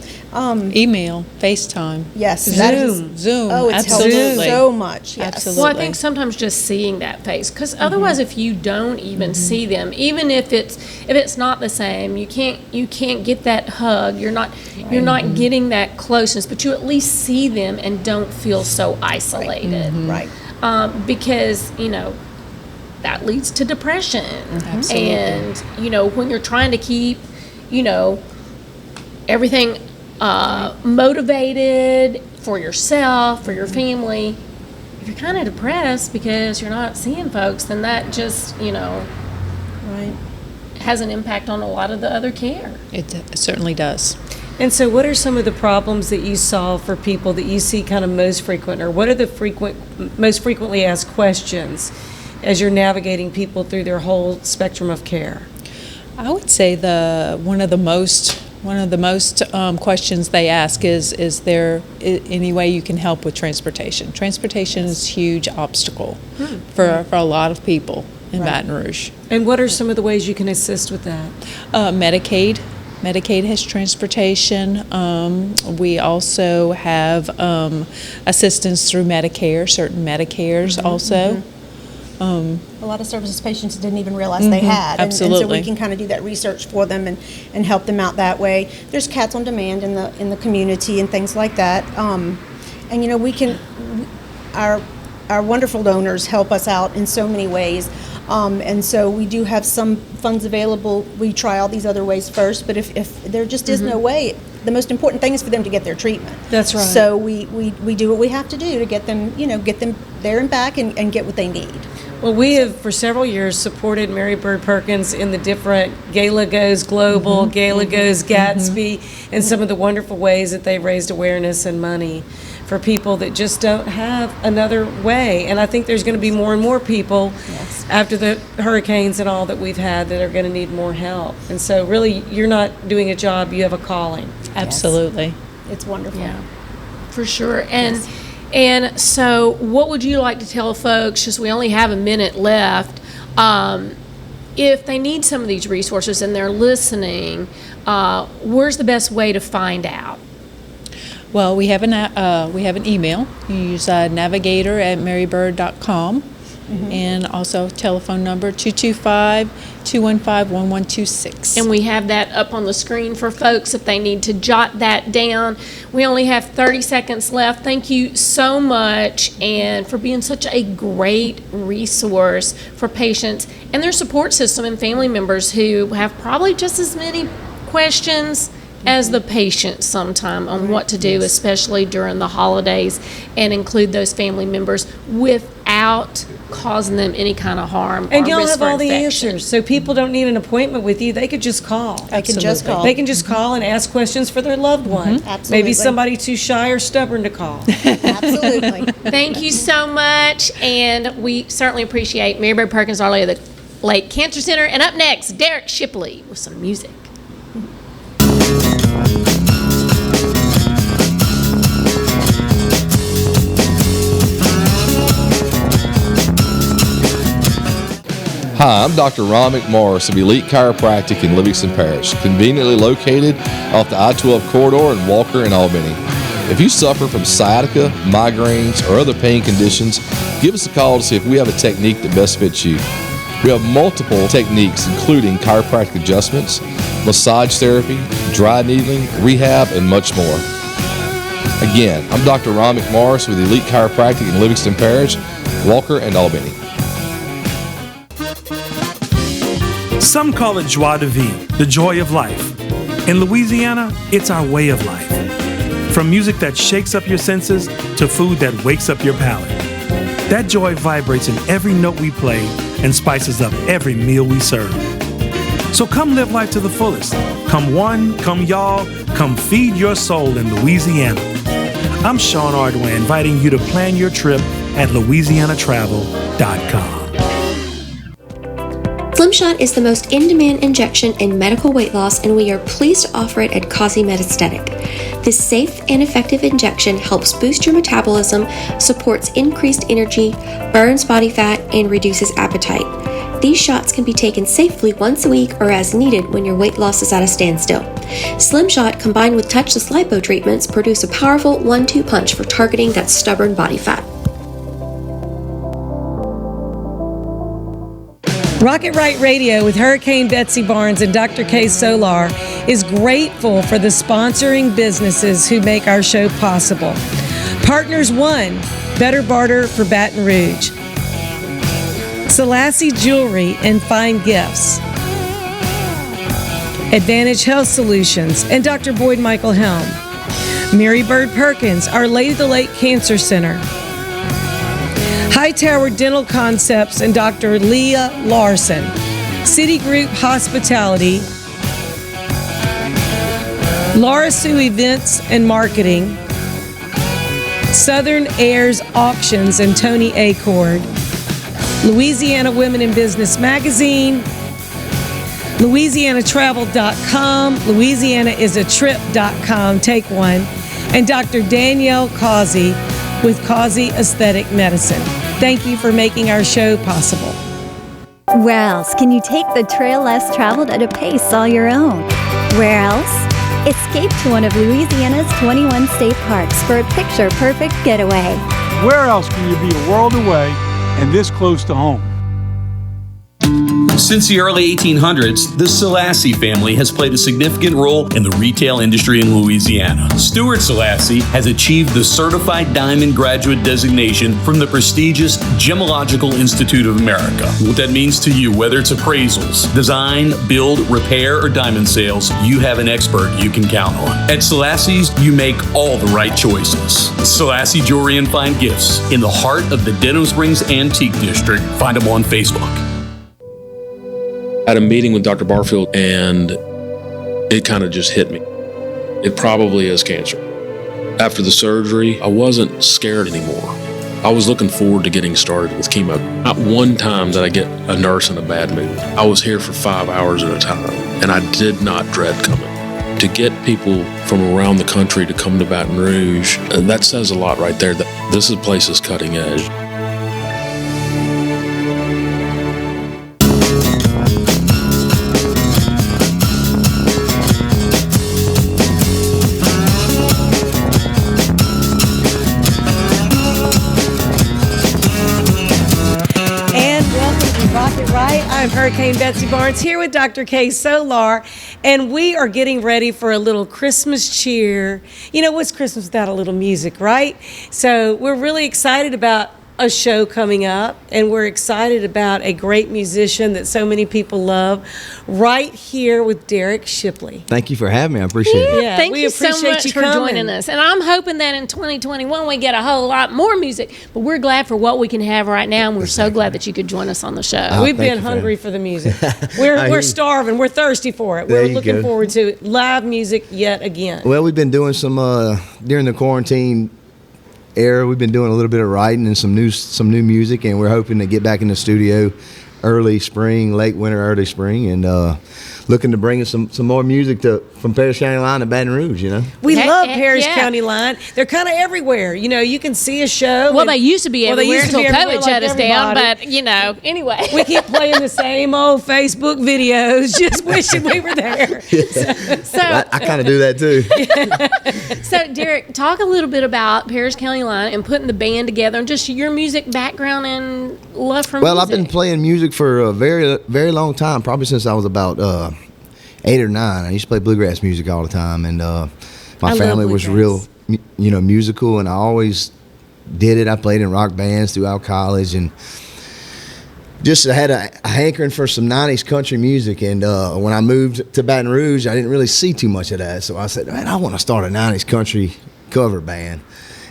FaceTime. Yes. Zoom. Oh, it's helped so much. Yes. Absolutely. Well, I think sometimes just seeing that face, because otherwise, if you don't even see them, even if it's not the same, you can't get that hug. You're not getting that closeness, but you at least see them and don't feel so isolated. Right. Because that leads to depression. Absolutely. And when you're trying to keep everything motivated for yourself, for your family, if you're kind of depressed because you're not seeing folks, then that just has an impact on a lot of the other care. It certainly does. And so what are some of the problems that you solve for people that you see kind of most frequent, or what are the most frequently asked questions as you're navigating people through their whole spectrum of care? I would say one of the most questions they ask is there any way you can help with transportation? Transportation is a huge obstacle for a lot of people in Baton Rouge. And what are some of the ways you can assist with that? Medicaid. Medicaid has transportation. We also have assistance through Medicare, certain Medicares also. A lot of services patients didn't even realize they had. Absolutely. And so we can kind of do that research for them and help them out that way. There's Cats on Demand in the community and things like that. And we can, our wonderful donors help us out in so many ways. And so we do have some funds available. We try all these other ways first, but if there just is no way, the most important thing is for them to get their treatment. That's right. So we do what we have to do to get them there and back and get what they need. Well, we have for several years supported Mary Bird Perkins in the different Gala Goes Global, Gala Goes Gatsby, and some of the wonderful ways that they've raised awareness and money for people that just don't have another way. And I think there's going to be more and more people after the hurricanes and all that we've had that are going to need more help. And so really, you're not doing a job, you have a calling. Absolutely. Yes. It's wonderful. Yeah, for sure. And so what would you like to tell folks, just we only have a minute left, if they need some of these resources and they're listening, where's the best way to find out? Well, we have an email. You use navigator@marybird.com, and also telephone number 225-215-1126. And we have that up on the screen for folks if they need to jot that down. We only have 30 seconds left. Thank you so much and for being such a great resource for patients and their support system and family members who have probably just as many questions as the patient sometime on what to do, especially during the holidays, and include those family members without causing them any kind of harm. And or y'all risk have for all the infection. answers, so people don't need an appointment with you. They could just call. They can just call. They can just call and ask questions for their loved one. Absolutely. Maybe somebody too shy or stubborn to call. Absolutely. Thank you so much, and we certainly appreciate Mary Bird Perkins-Our Lake Cancer Center. And up next, Derek Shipley with some music. Hi, I'm Dr. Ron McMorris of Elite Chiropractic in Livingston Parish, conveniently located off the I-12 corridor in Walker and Albany. If you suffer from sciatica, migraines, or other pain conditions, give us a call to see if we have a technique that best fits you. We have multiple techniques including chiropractic adjustments, massage therapy, dry needling, rehab, and much more. Again, I'm Dr. Ron McMorris with Elite Chiropractic in Livingston Parish, Walker, and Albany. Some call it joie de vivre, the joy of life. In Louisiana, it's our way of life. From music that shakes up your senses to food that wakes up your palate. That joy vibrates in every note we play and spices up every meal we serve. So come live life to the fullest. Come one, come y'all, come feed your soul in Louisiana. I'm Sean Ardway, inviting you to plan your trip at louisianatravel.com. Slimshot is the most in-demand injection in medical weight loss, and we are pleased to offer it at Causey Metastatic. This safe and effective injection helps boost your metabolism, supports increased energy, burns body fat, and reduces appetite. These shots can be taken safely once a week or as needed when your weight loss is at a standstill. Slimshot combined with touchless lipo treatments produce a powerful 1-2 punch for targeting that stubborn body fat. Rocket Right Radio with Hurricane Betsy Barnes and Dr. K. Solar is grateful for the sponsoring businesses who make our show possible. Partners One, Better Barter for Baton Rouge. Selassie Jewelry and Fine Gifts. Advantage Health Solutions and Dr. Boyd Michael Helm. Mary Bird Perkins, Our Lady of the Lake Cancer Center. Hightower Dental Concepts and Dr. Leah Larson. Citigroup Hospitality. Laura Sue Events and Marketing. Southern Airs Auctions and Tony Acord. Louisiana Women in Business Magazine. LouisianaTravel.com. LouisianaIsATrip.com. Take one. And Dr. Danielle Causey with Causey Aesthetic Medicine. Thank you for making our show possible. Where else can you take the trail less traveled at a pace all your own? Where else? Escape to one of Louisiana's 21 state parks for a picture-perfect getaway. Where else can you be a world away and this close to home? Since the early 1800s, the Selassie family has played a significant role in the retail industry in Louisiana. Stuart Selassie has achieved the Certified Diamond Graduate designation from the prestigious Gemological Institute of America. What that means to you, whether it's appraisals, design, build, repair, or diamond sales, you have an expert you can count on. At Selassie's, you make all the right choices. Selassie Jewelry and Fine Gifts, in the heart of the Denham Springs Antique District. Find them on Facebook. I had a meeting with Dr. Barfield and it kind of just hit me. It probably is cancer. After the surgery, I wasn't scared anymore. I was looking forward to getting started with chemo. Not one time did I get a nurse in a bad mood. I was here for 5 hours at a time and I did not dread coming. To get people from around the country to come to Baton Rouge, that says a lot right there. That this place is cutting edge. Right? I'm Hurricane Betsy Barnes here with Dr. K. Solar, and we are getting ready for a little Christmas cheer. You know, what's Christmas without a little music, right? So we're really excited about a show coming up, and we're excited about a great musician that so many people love right here with Derek Shipley. Thank you for having me. I appreciate it. Yeah, Thank we you so appreciate much you for coming. joining us. And I'm hoping that in 2021 we get a whole lot more music. But we're glad for what we can have right now, and we're so glad that you could join us on the show. We've been hungry for the music. We're starving. We're thirsty for it. We're looking forward to live music yet again. Well, we've been doing some during the quarantine era. We've been doing a little bit of writing and some new music, and we're hoping to get back in the studio early spring, late winter, early spring, and looking to bring us some more music from Parish County Line to Baton Rouge. You know, we love Parish County Line. They're kind of everywhere. You know, you can see a show. Well, they used to be everywhere until COVID like shut us down. everybody. But, you know, anyway. We keep playing the same old Facebook videos, just wishing we were there. So I kind of do that too. So, Derek, talk a little bit about Parish County Line and putting the band together and just your music background and love for music. Well, I've been playing music for a very, very long time, probably since I was about 8 or 9. I used to play bluegrass music all the time, and my family was real, musical, and I always did it. I played in rock bands throughout college, and just I had a hankering for some 90s country music. And when I moved to Baton Rouge, I didn't really see too much of that, so I said, man, I want to start a 90s country cover band.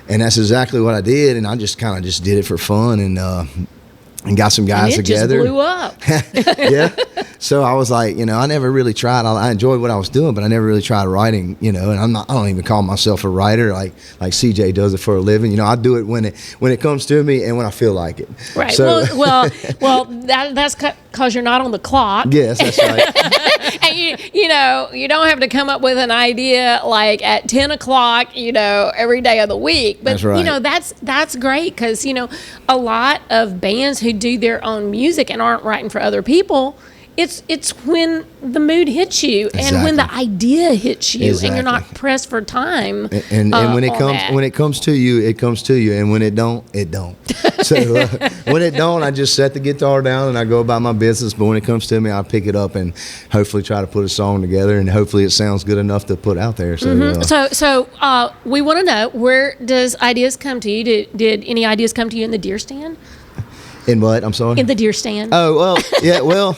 And that's exactly what I did, and I just kind of just did it for fun, and got some guys together. Just blew up. Yeah. So I was like, I never really tried. I enjoyed what I was doing, but I never really tried writing, and I don't even call myself a writer like CJ does it for a living. I do it when it comes to me and when I feel like it. Right. So, well, that's because you're not on the clock. Yes, that's right. And you don't have to come up with an idea like at 10 o'clock, every day of the week. But That's right. That's great because a lot of bands who do their own music and aren't writing for other people, it's when the mood hits you and when the idea hits you and you're not pressed for time. And when it comes to you, it comes to you, and when it don't, it don't. So when it don't, I just set the guitar down and I go about my business. But when it comes to me, I pick it up and hopefully try to put a song together, and hopefully it sounds good enough to put out there. So So we want to know, where does ideas come to you? Did any ideas come to you in the deer stand? In what? I'm sorry? In the deer stand. Oh, well, yeah, well,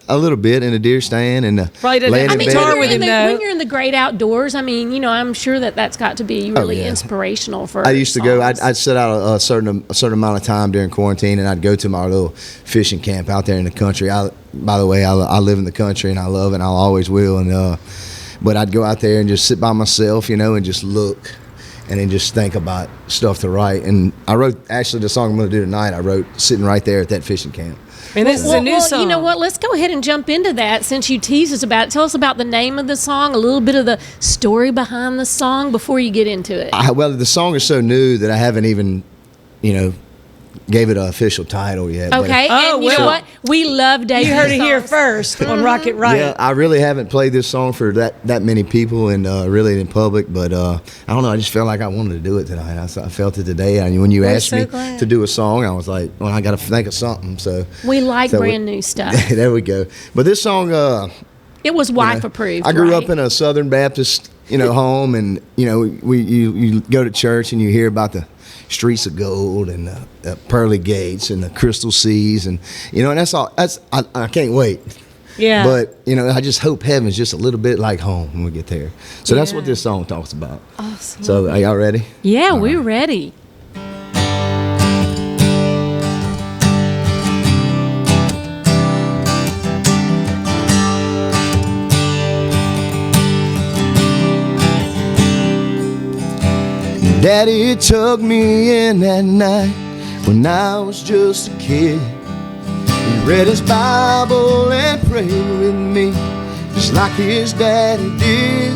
a little bit in a deer stand and probably doesn't have a guitar with him when you're in the great outdoors. I mean, I'm sure that's got to be really inspirational for. I used to go. I'd set out a certain amount of time during quarantine, and I'd go to my little fishing camp out there in the country. By the way, I live in the country, and I love it, and I always will. And but I'd go out there and just sit by myself, and just look. And then just think about stuff to write. And I wrote, actually, the song I'm going to do tonight, I wrote sitting right there at that fishing camp. And this is a new song. You know what? Let's go ahead and jump into that since you teased us about it. Tell us about the name of the song, a little bit of the story behind the song before you get into it. Well, the song is so new that I haven't even, gave it an official title yet. Okay, and you know what? We love David. You heard it here first on Rocket Right. Yeah, I really haven't played this song for that many people and really in public, but I don't know. I just felt like I wanted to do it tonight. I felt it today. And when you asked me to do a song, I was like, well, I got to think of something. So we like brand new stuff. There we go. But this song, it was wife approved. I grew up in a Southern Baptist, home, and you go to church and you hear about the streets of gold and the pearly gates and the crystal seas, and and that's all. I can't wait. Yeah. But I just hope heaven's just a little bit like home when we get there. So that's what this song talks about. Awesome. So are y'all ready? Yeah, we're ready. Daddy took me in that night when I was just a kid. He read his Bible and prayed with me just like his daddy did.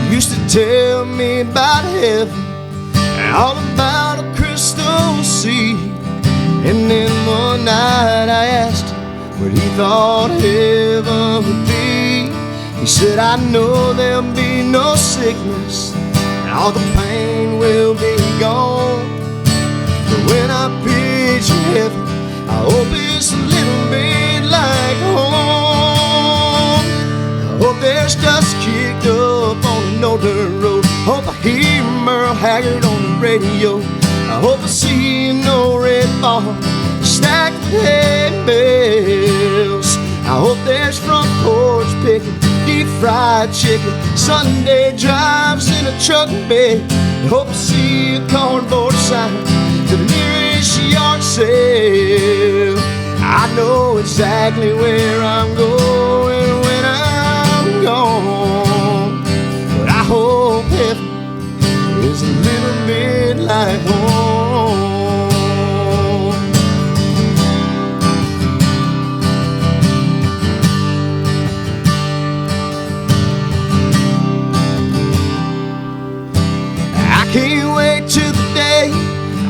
He used to tell me about heaven and all about a crystal sea. And then one night I asked him what he thought heaven would be. He said, I know there'll be no sickness, all the pain will be gone. But when I picture heaven, I hope it's a little bit no dirt road. Hope I hear Merle Haggard on the radio. I hope I see no red bar stacked with hay bales. I hope there's front porch picking, deep fried chicken, Sunday drives in a truck bed. I hope I see a cardboard sign to the nearest yard sale. I know exactly where I'm going when I'm gone, but I hope heaven is a little bit like home. I can't wait till the day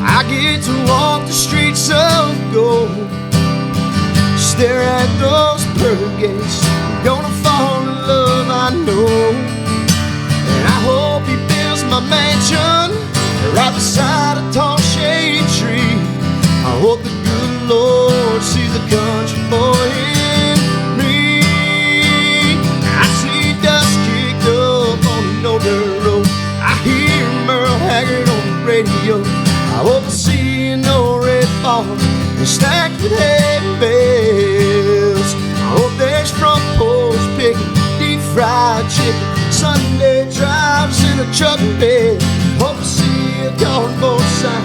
I get to walk the streets of gold, stare at those pearl gates. I'm gonna fall in love, I know. And I hope he builds my mansion right beside a tall shade tree. I hope the good Lord sees the country boy in me. I see dust kicked up on the no dirt road. I hear Merle Haggard on the radio. I hope I see no red bar stacked with hay bales. I hope there's front porch picking, deep fried chicken, Sunday drives in a truck bed. Hope to see a cardboard sign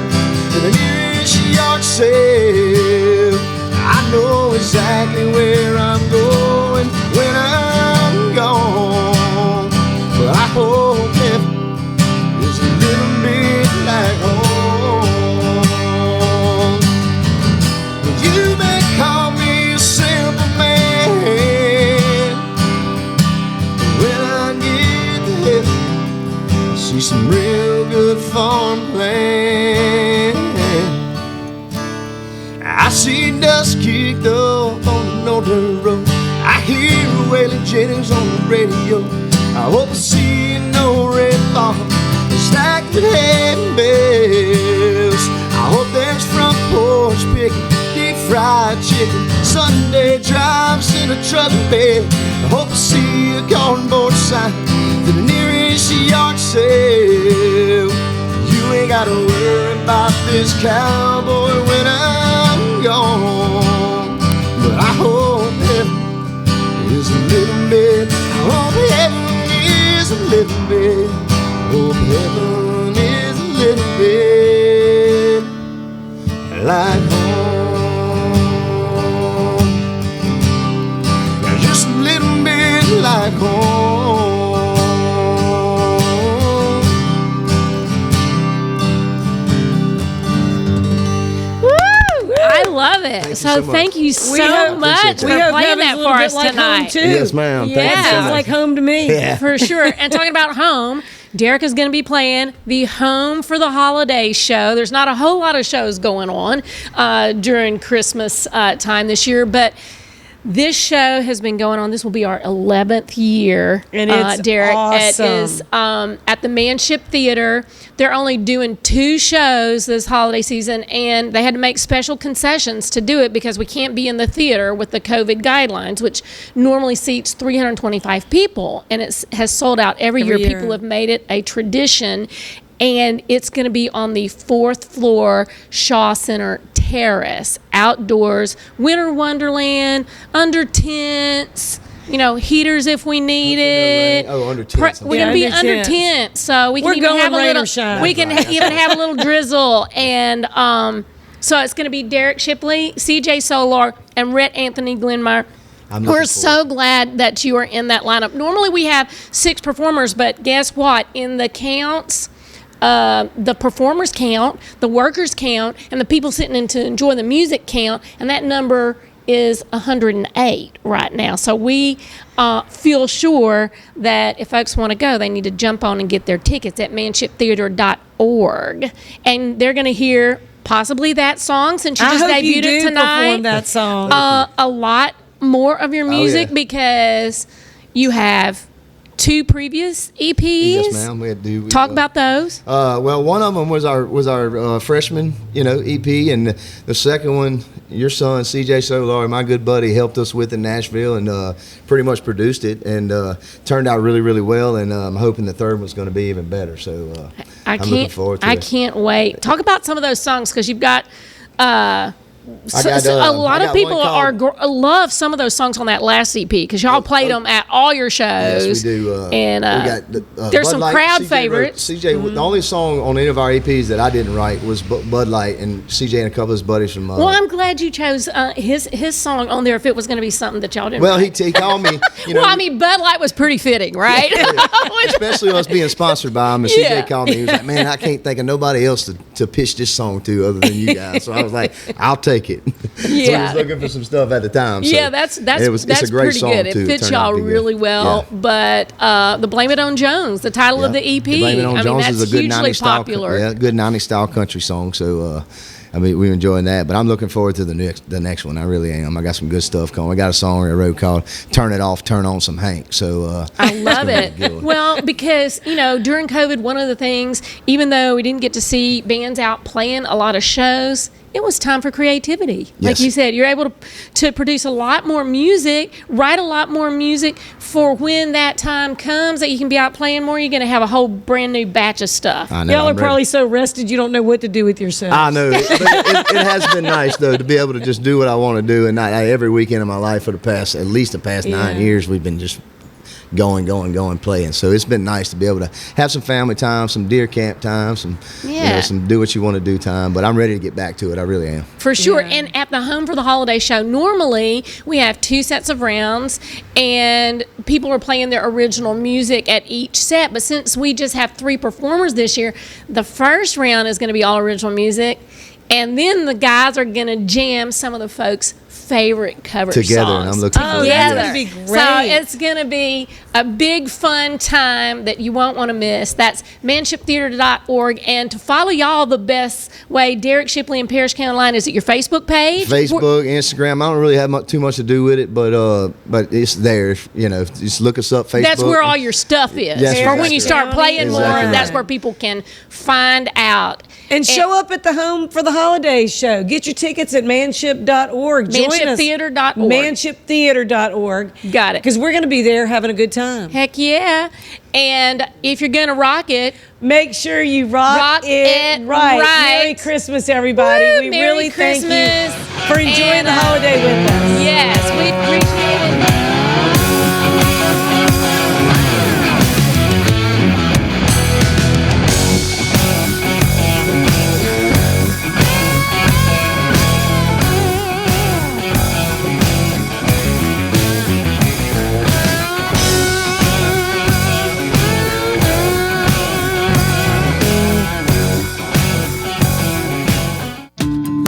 to the nearest yard sale. I know exactly where I'm going when I'm gone, but I hope heaven is a little bit like home. You may call me a simple man. When I get to heaven, I see some real good farmland. I see dust kicked up on the no dirt road. I hear Waylon Jennings on the radio. I hope I see no red bar stacked with hay bales. I hope there's front porch picking, deep fried chicken, Sunday drives in a truck bed. I hope to see a cardboard sign to the nearest yard sale. You ain't gotta worry about this cowboy when I'm gone, but I hope heaven is a little bit, I hope heaven is a little bit, I hope heaven is a little bit like home. Just a little bit like home. I love it. Thank you so much for playing that for us tonight. Yes, ma'am. Yeah, Thank you so sounds much. like home to me. Yeah. For sure. And talking about home, Derek is going to be playing the Home for the Holidays show. There's not a whole lot of shows going on during Christmas time this year, but this show has been going on. This will be our 11th year, And it's Derek. awesome. It is at the Manship Theater. They're only doing 2 shows this holiday season, and they had to make special concessions to do it because we can't be in the theater with the COVID guidelines, which normally seats 325 people, and it has sold out every year. People have made it a tradition, and it's going to be on the 4th floor Shaw Center Terrace, outdoors, winter wonderland, under tents, heaters if we need it. Under tents. We're going to be under tents, so we can even have a little. We can even have a little drizzle, and so it's going to be Derek Shipley, CJ Solar, and Rhett Anthony Glenmeyer. We're so glad that you are in that lineup. Normally we have 6 performers, but guess what? In the counts, the performers count, the workers count, and the people sitting in to enjoy the music count, and that number is 108 right now. So we feel sure that if folks want to go, they need to jump on and get their tickets at manshiptheater.org. And they're going to hear possibly that song, since you just debuted it tonight. Perform that song. A lot more of your music because you have 2 previous EPs. Yes, ma'am. We had to talk about those. Well, one of them was our freshman, EP, and the second one, your son CJ Solar, my good buddy, helped us with in Nashville and pretty much produced it, and turned out really, really well. And I'm hoping the third one's going to be even better. So I'm looking forward to it. I can't wait. Talk about some of those songs, because you've got. A lot of people love some of those songs on that last EP, because y'all played them at all your shows. Yes, we do. And we got there's Bud some Light, crowd CJ favorites. CJ, the only song on any of our EPs that I didn't write was Bud Light, and CJ and a couple of his buddies from. Well, I'm glad you chose his song on there if it was going to be something that y'all didn't. Well, write. he called me. Well, I mean, Bud Light was pretty fitting, right? Especially us being sponsored by him. And CJ called me. He was like, "Man, I can't think of nobody else to pitch this song to other than you guys." So I was like, "I'll take it." So I was looking for some stuff at the time. So that's it's a great pretty song good. It fits y'all really well. Yeah. But the Blame It On Jones, the title of the EP, Blame It On Jones is a good hugely 90s popular. style, good 90s style country song. So we're enjoying that. But I'm looking forward to the next one. I really am. I got some good stuff coming. I got a song I wrote called "Turn It Off, Turn On Some Hank." So I love it. Well, because during COVID, one of the things, even though we didn't get to see bands out playing a lot of shows, it was time for creativity. Yes. Like you said, you're able to produce a lot more music, write a lot more music for when that time comes that you can be out playing more. You're going to have a whole brand new batch of stuff. I know, Y'all are probably so rested you don't know what to do with yourselves. I know. It has been nice, though, to be able to just do what I want to do. And every weekend of my life for at least the past 9 years, we've been just going, playing. So it's been nice to be able to have some family time, some deer camp time, some do what you want to do time. But I'm ready to get back to it. I really am. For sure. And at the Home for the Holiday show, normally we have 2 sets of rounds, and people are playing their original music at each set. But since we just have 3 performers this year, the first round is going to be all original music. And then the guys are going to jam some of the folks' favorite cover together, songs. and I'm looking forward to that. That's going to be great. So it's going to be a big, fun time that you won't want to miss. That's manshiptheater.org. And to follow y'all the best way, Derek Shipley and Parish, Carolina, is it your Facebook page? Facebook, Instagram. I don't really have too much to do with it, but it's there. Just look us up. Facebook. That's where all your stuff is. Yes, for when you start playing more, that's where people can find out. And show up at the Home for the Holidays show. Get your tickets at manship.org. Join us. Manshiptheater.org. Manshiptheater.org. Got it. Because we're going to be there having a good time. Heck yeah. And if you're going to rock it, make sure you rock it right. Merry Christmas, everybody. Woo, we Merry really Christmas. thank you for enjoying the holiday with us. Yes, we appreciate it.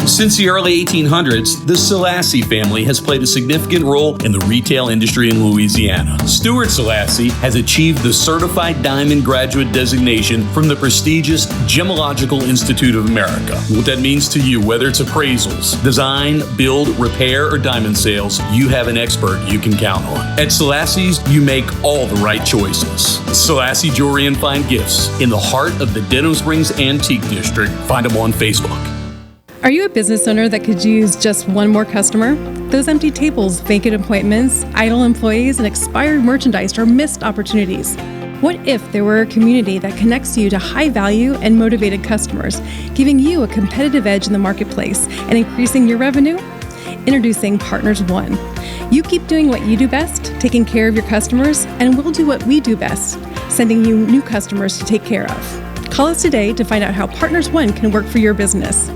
Since the early 1800s, the Selassie family has played a significant role in the retail industry in Louisiana. Stuart Selassie has achieved the Certified Diamond Graduate designation from the prestigious Gemological Institute of America. What that means to you, whether it's appraisals, design, build, repair, or diamond sales, you have an expert you can count on. At Selassie's, you make all the right choices. Selassie Jewelry and Fine Gifts, in the heart of the Denham Springs Antique District. Find them on Facebook. Are you a business owner that could use just one more customer? Those empty tables, vacant appointments, idle employees, and expired merchandise are missed opportunities. What if there were a community that connects you to high-value and motivated customers, giving you a competitive edge in the marketplace and increasing your revenue? Introducing Partners One. You keep doing what you do best, taking care of your customers, and we'll do what we do best, sending you new customers to take care of. Call us today to find out how Partners One can work for your business.